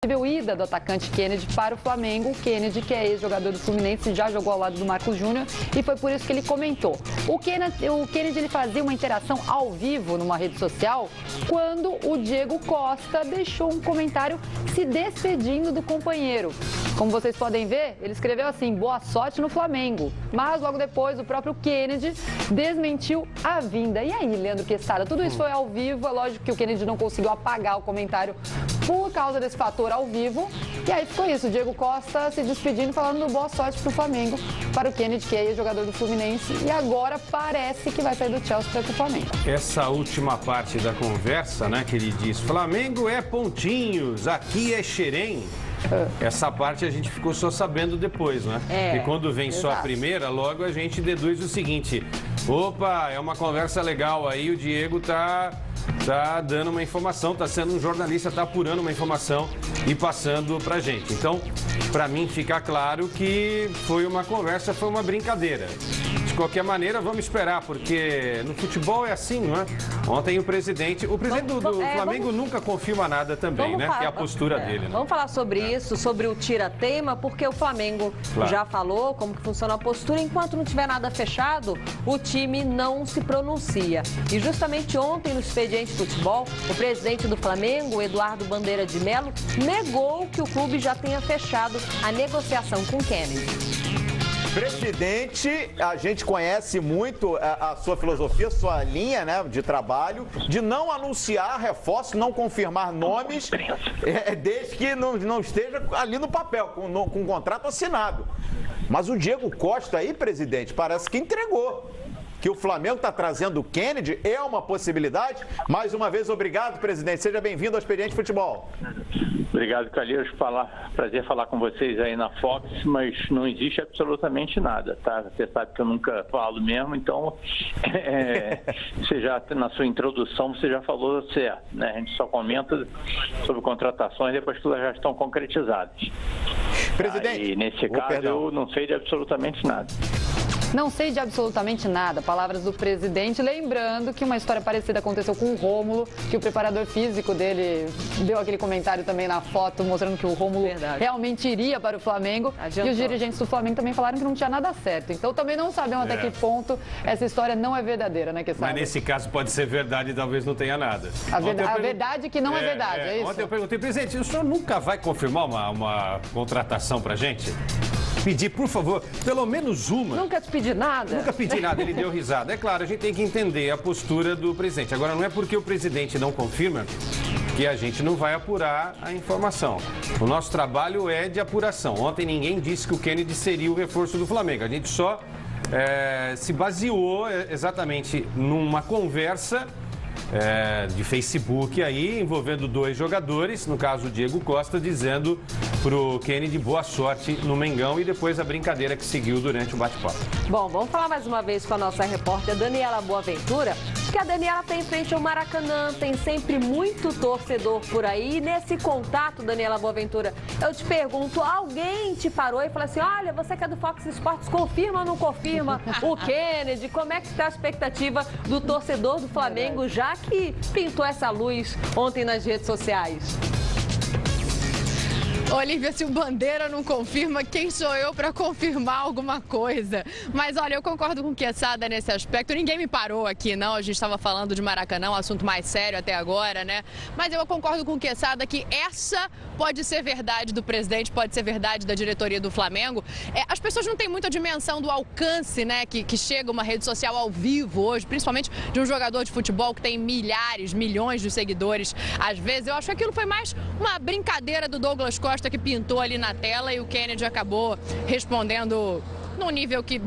possível ida do atacante Kennedy para o Flamengo. O Kennedy, que é ex-jogador do Fluminense, já jogou ao lado do Marcos Júnior e foi por isso que ele comentou. O Kennedy ele fazia uma interação ao vivo numa rede social quando o Diego Costa deixou um comentário se despedindo do companheiro. Como vocês podem ver, ele escreveu assim: boa sorte no Flamengo. Mas logo depois o próprio Kennedy desmentiu a vinda. E aí, Leandro Quesada, tudo isso foi ao vivo. É lógico que o Kennedy não conseguiu apagar o comentário por causa desse fator ao vivo. E aí ficou isso, o Diego Costa se despedindo, falando boa sorte para o Flamengo, para o Kennedy, que é jogador do Fluminense. E agora parece que vai sair do Chelsea para o Flamengo. Essa última parte da conversa, né, que ele diz: Flamengo é pontinhos, aqui é Xerém. Essa parte a gente ficou só sabendo depois, né? E quando vem só a primeira, logo a gente deduz o seguinte: opa, é uma conversa legal aí, o Diego tá dando uma informação, tá sendo um jornalista, tá apurando uma informação e passando pra gente. Então, pra mim fica claro que foi uma conversa, foi uma brincadeira. De qualquer maneira, vamos esperar, porque no futebol é assim, não é? Ontem o presidente do Flamengo nunca confirma nada também, né? Que é a postura dele. Né? Vamos falar sobre isso, sobre o tira-teima, porque o Flamengo já falou como que funciona a postura. Enquanto não tiver nada fechado, o time não se pronuncia. E justamente ontem, no Expediente Futebol, o presidente do Flamengo, Eduardo Bandeira de Melo, negou que o clube já tenha fechado a negociação com Kennedy. Presidente, a gente conhece muito a sua filosofia, sua linha, né, de trabalho, de não anunciar reforços, não confirmar nomes, desde que não esteja ali no papel, com um contrato assinado. Mas o Diego Costa aí, presidente, parece que entregou. Que o Flamengo está trazendo o Kennedy é uma possibilidade. Mais uma vez, obrigado, presidente. Seja bem-vindo ao Expediente Futebol. Obrigado, Calheiros. Prazer falar com vocês aí na Fox, mas não existe absolutamente nada, tá? Você sabe que eu nunca falo mesmo, então você já, na sua introdução, você já falou certo, né? A gente só comenta sobre contratações depois que elas já estão concretizadas. Presidente, e nesse caso eu não sei de absolutamente nada. Não sei de absolutamente nada. Palavras do presidente. Lembrando que uma história parecida aconteceu com o Rômulo, que o preparador físico dele deu aquele comentário também na foto, mostrando que o Rômulo realmente iria para o Flamengo. E os dirigentes do Flamengo também falaram que não tinha nada certo. Então também não sabemos até que ponto essa história não é verdadeira, né, Quesada? Mas nesse caso pode ser verdade e talvez não tenha nada. A verdade que não é verdade, é isso? Ontem eu perguntei, presidente, o senhor nunca vai confirmar uma contratação pra gente? Pedir, por favor, pelo menos uma. Nunca te pedi nada. Nunca pedi nada, ele deu risada. É claro, a gente tem que entender a postura do presidente. Agora, não é porque o presidente não confirma que a gente não vai apurar a informação. O nosso trabalho é de apuração. Ontem ninguém disse que o Kennedy seria o reforço do Flamengo. A gente só se baseou exatamente numa conversa de Facebook aí, envolvendo dois jogadores, no caso o Diego Costa, dizendo pro Kennedy boa sorte no Mengão, e depois a brincadeira que seguiu durante o bate-papo. Bom, vamos falar mais uma vez com a nossa repórter Daniela Boaventura, porque a Daniela tem frente ao Maracanã, tem sempre muito torcedor por aí. E nesse contato, Daniela Boaventura, eu te pergunto, alguém te parou e falou assim: olha, você que é do Fox Sports, confirma ou não confirma o Kennedy? Como é que está a expectativa do torcedor do Flamengo, já que pintou essa luz ontem nas redes sociais? Olívia, se o Bandeira não confirma, quem sou eu para confirmar alguma coisa? Mas olha, eu concordo com o Quesada nesse aspecto. Ninguém me parou aqui, não. A gente estava falando de Maracanã, um assunto mais sério até agora, né? Mas eu concordo com o Quesada que essa pode ser verdade do presidente, pode ser verdade da diretoria do Flamengo. As pessoas não têm muita dimensão do alcance, né, que chega uma rede social ao vivo hoje, principalmente de um jogador de futebol que tem milhares, milhões de seguidores. Às vezes, eu acho que aquilo foi mais uma brincadeira do Douglas Costa, que pintou ali na tela, e o Kennedy acabou respondendo num nível que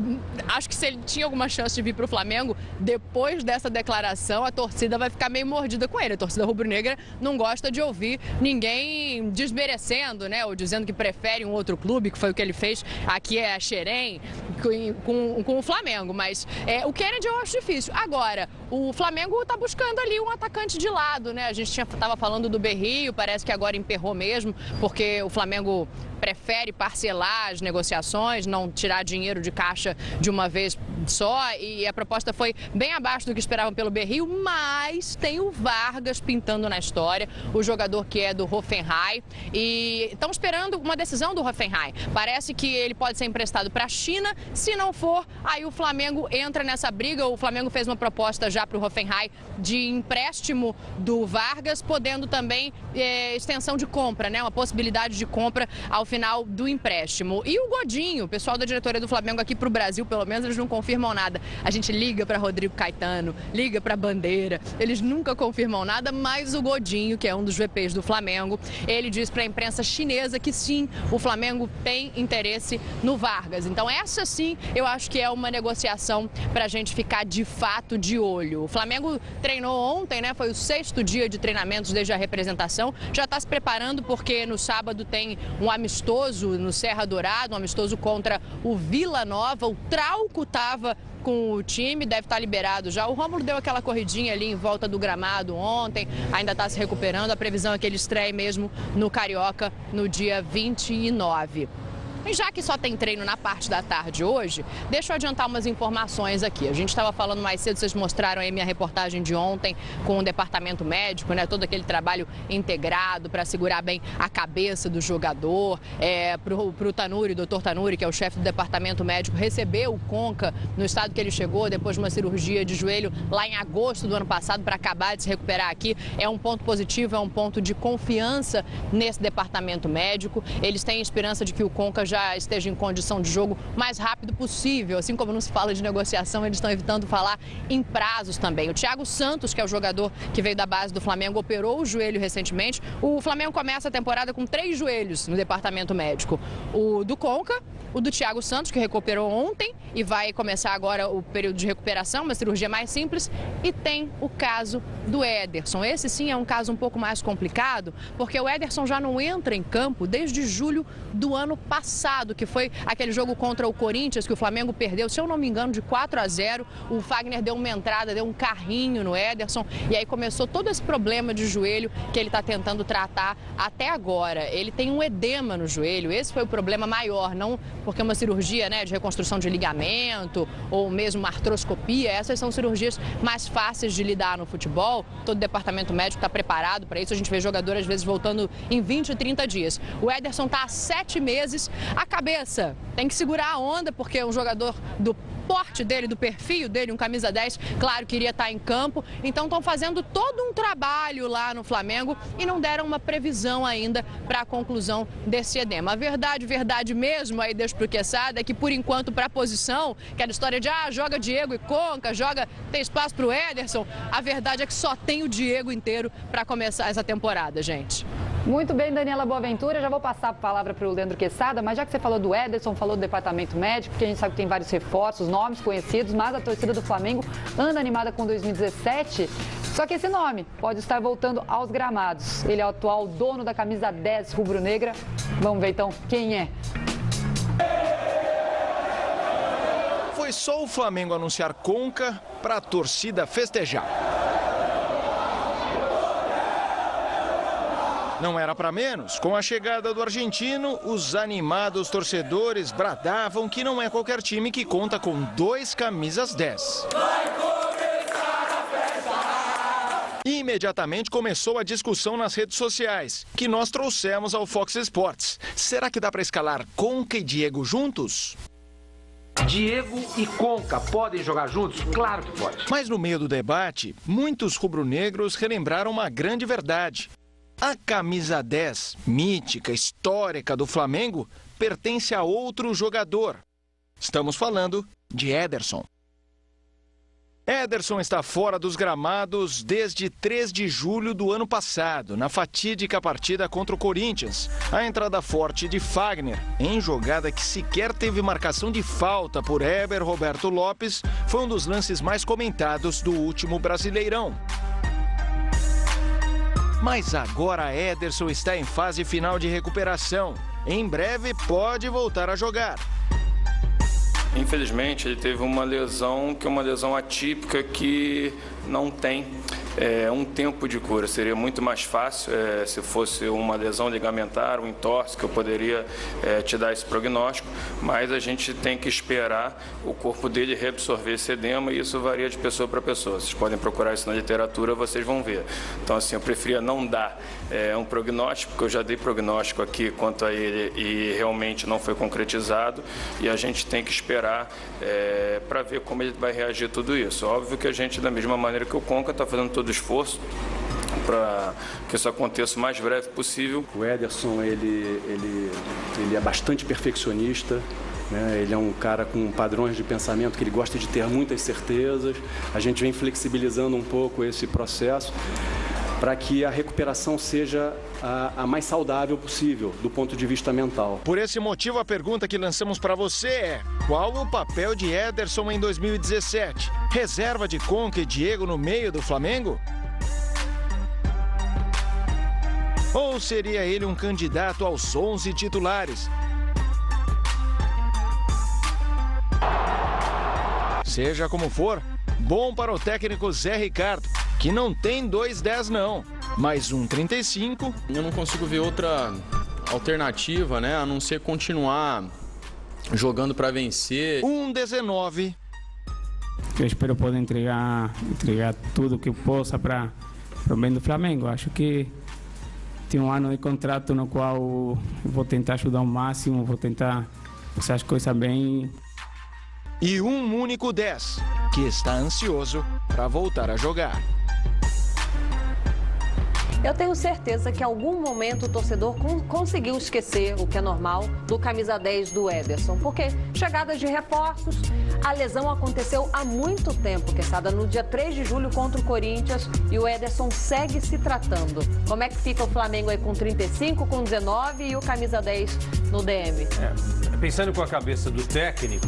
acho que se ele tinha alguma chance de vir para o Flamengo, depois dessa declaração, a torcida vai ficar meio mordida com ele. A torcida rubro-negra não gosta de ouvir ninguém desmerecendo, né, ou dizendo que prefere um outro clube, que foi o que ele fez aqui a Xerém, com o Flamengo. Mas o Kennedy eu acho difícil. Agora, o Flamengo está buscando ali um atacante de lado, né? A gente estava falando do Berrio, parece que agora emperrou mesmo, porque o Flamengo prefere parcelar as negociações, não tirar dinheiro de caixa de uma vez só e a proposta foi bem abaixo do que esperavam pelo Berrio, mas tem o Vargas pintando na história, o jogador que é do Hoffenheim, e estão esperando uma decisão do Hoffenheim. Parece que ele pode ser emprestado para a China, se não for, aí o Flamengo entra nessa briga. O Flamengo fez uma proposta já para o Hoffenheim de empréstimo do Vargas, podendo também extensão de compra, né? Uma possibilidade de compra ao final do empréstimo. E o Godinho, o pessoal da diretoria do Flamengo aqui para o Brasil, pelo menos, eles não confirmam nada. A gente liga para Rodrigo Caetano, liga para Bandeira, eles nunca confirmam nada, mas o Godinho, que é um dos VPs do Flamengo, ele diz para a imprensa chinesa que sim, o Flamengo tem interesse no Vargas. Então essa sim, eu acho que é uma negociação para a gente ficar de fato de olho. O Flamengo treinou ontem, né? Foi o 6º dia de treinamentos desde a representação. Já está se preparando porque no sábado tem um amistoso no Serra Dourada, um amistoso contra o Vila Nova. O Trauco estava com o time, deve estar liberado já. O Rômulo deu aquela corridinha ali em volta do gramado ontem, ainda está se recuperando. A previsão é que ele estreie mesmo no Carioca no dia 29. E já que só tem treino na parte da tarde hoje, deixa eu adiantar umas informações aqui. A gente estava falando mais cedo, vocês mostraram aí minha reportagem de ontem com o departamento médico, né? Todo aquele trabalho integrado para segurar bem a cabeça do jogador. Pro Tanuri, doutor Tanuri, que é o chefe do departamento médico, recebeu o Conca no estado que ele chegou depois de uma cirurgia de joelho lá em agosto do ano passado para acabar de se recuperar aqui. É um ponto positivo, é um ponto de confiança nesse departamento médico. Eles têm esperança de que o Conca já esteja em condição de jogo o mais rápido possível. Assim como não se fala de negociação, eles estão evitando falar em prazos também. O Thiago Santos, que é o jogador que veio da base do Flamengo, operou o joelho recentemente. O Flamengo começa a temporada com 3 joelhos no departamento médico. O do Conca, o do Thiago Santos, que recuperou ontem e vai começar agora o período de recuperação, uma cirurgia mais simples, e tem o caso do Ederson. Esse sim é um caso um pouco mais complicado, porque o Ederson já não entra em campo desde julho do ano passado, que foi aquele jogo contra o Corinthians que o Flamengo perdeu, se eu não me engano, de 4-0. O Fagner deu uma entrada, deu um carrinho no Ederson e aí começou todo esse problema de joelho que ele está tentando tratar até agora. Ele tem um edema no joelho, esse foi o problema maior, não porque uma cirurgia, né, de reconstrução de ligamento ou mesmo uma artroscopia, essas são cirurgias mais fáceis de lidar no futebol. Todo o departamento médico está preparado para isso. A gente vê jogadores às vezes voltando em 20, 30 dias. O Ederson está há 7 meses. A cabeça tem que segurar a onda, porque é um jogador do porte dele, do perfil dele, um camisa 10, claro que iria estar em campo. Então estão fazendo todo um trabalho lá no Flamengo e não deram uma previsão ainda para a conclusão desse edema. A verdade mesmo, aí deixo pro Quesada, é que por enquanto para a posição, aquela história de joga Diego e Conca, tem espaço pro Ederson, a verdade é que só tem o Diego inteiro para começar essa temporada, gente. Muito bem, Daniela Boaventura, já vou passar a palavra para o Leandro Quesada, mas já que você falou do Ederson, falou do departamento médico, porque a gente sabe que tem vários reforços, nomes conhecidos, mas a torcida do Flamengo anda animada com 2017, só que esse nome pode estar voltando aos gramados. Ele é o atual dono da camisa 10 rubro-negra. Vamos ver então quem é. Foi só o Flamengo anunciar Conca para a torcida festejar. Não era para menos. Com a chegada do argentino, os animados torcedores bradavam que não é qualquer time que conta com 2 camisas 10. Imediatamente começou a discussão nas redes sociais, que nós trouxemos ao Fox Sports. Será que dá para escalar Conca e Diego juntos? Diego e Conca podem jogar juntos? Claro que pode. Mas no meio do debate, muitos rubro-negros relembraram uma grande verdade. A camisa 10, mítica, histórica do Flamengo, pertence a outro jogador. Estamos falando de Ederson. Ederson está fora dos gramados desde 3 de julho do ano passado, na fatídica partida contra o Corinthians. A entrada forte de Fagner, em jogada que sequer teve marcação de falta por Heber Roberto Lopes, foi um dos lances mais comentados do último Brasileirão. Mas agora Ederson está em fase final de recuperação. Em breve pode voltar a jogar. Infelizmente, ele teve uma lesão que é uma lesão atípica que não tem um tempo de cura. Seria muito mais fácil se fosse uma lesão ligamentar, um entorse, que eu poderia te dar esse prognóstico, mas a gente tem que esperar o corpo dele reabsorver esse edema e isso varia de pessoa para pessoa. Vocês podem procurar isso na literatura, vocês vão ver. Então, assim, eu preferia não dar um prognóstico, porque eu já dei prognóstico aqui quanto a ele e realmente não foi concretizado, e a gente tem que esperar para ver como ele vai reagir a tudo isso. Óbvio que a gente, da mesma maneira que o Conca, está fazendo todo o esforço para que isso aconteça o mais breve possível. O Ederson, ele é bastante perfeccionista, né? Ele é um cara com padrões de pensamento que ele gosta de ter muitas certezas. A gente vem flexibilizando um pouco esse processo para que a recuperação seja a mais saudável possível do ponto de vista mental. Por esse motivo, a pergunta que lançamos para você é: qual o papel de Ederson em 2017? Reserva de Conca e Diego no meio do Flamengo? Ou seria ele um candidato aos 11 titulares? Seja como for, bom para o técnico Zé Ricardo, que não tem 2,10 não, mas 1,35. Eu não consigo ver outra alternativa, né, a não ser continuar jogando para vencer. 1,19. Eu espero poder entregar tudo que eu possa para o bem do Flamengo. Acho que tem um ano de contrato no qual eu vou tentar ajudar ao máximo, vou tentar fazer as coisas bem. E um único 10, que está ansioso para voltar a jogar. Eu tenho certeza que em algum momento o torcedor conseguiu esquecer, o que é normal, do camisa 10 do Ederson. Porque chegadas de reforços, a lesão aconteceu há muito tempo, Quesada, no dia 3 de julho contra o Corinthians, e o Ederson segue se tratando. Como é que fica o Flamengo aí com 35, com 19 e o camisa 10 no DM? Pensando com a cabeça do técnico,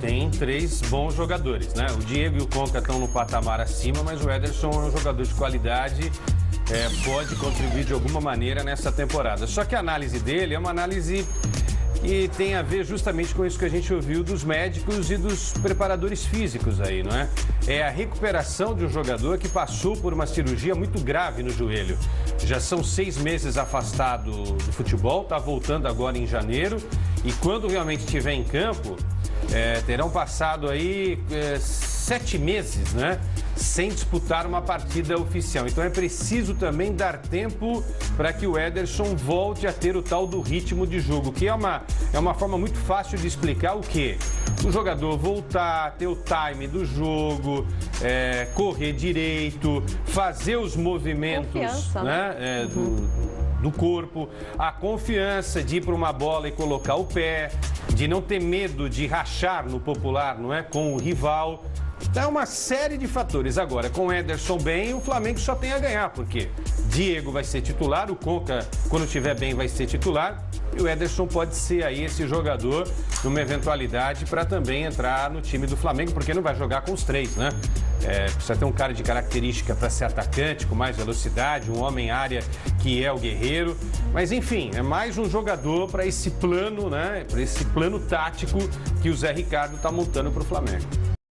tem 3 bons jogadores, né? O Diego e o Conca estão no patamar acima, mas o Ederson é um jogador de qualidade. Pode contribuir de alguma maneira nessa temporada. Só que a análise dele é uma análise que tem a ver justamente com isso que a gente ouviu dos médicos e dos preparadores físicos aí, não é? É a recuperação de um jogador que passou por uma cirurgia muito grave no joelho. Já são 6 meses afastado do futebol, está voltando agora em janeiro e quando realmente estiver em campo, terão passado aí 7 meses, né? Sem disputar uma partida oficial. Então é preciso também dar tempo para que o Ederson volte a ter o tal do ritmo de jogo, que é uma forma muito fácil de explicar o quê? O jogador voltar, ter o time do jogo, correr direito, fazer os movimentos, né? Do corpo, a confiança de ir para uma bola e colocar o pé, de não ter medo de rachar no popular, não é? Com o rival. Então é uma série de fatores. Agora, com o Ederson bem, o Flamengo só tem a ganhar, porque Diego vai ser titular, o Conca, quando estiver bem, vai ser titular, e o Ederson pode ser aí esse jogador numa eventualidade para também entrar no time do Flamengo, porque não vai jogar com os 3, né? Precisa ter um cara de característica para ser atacante, com mais velocidade, um homem-área que é o Guerreiro. Mas, enfim, é mais um jogador para esse plano, né? Para esse plano tático que o Zé Ricardo está montando para o Flamengo.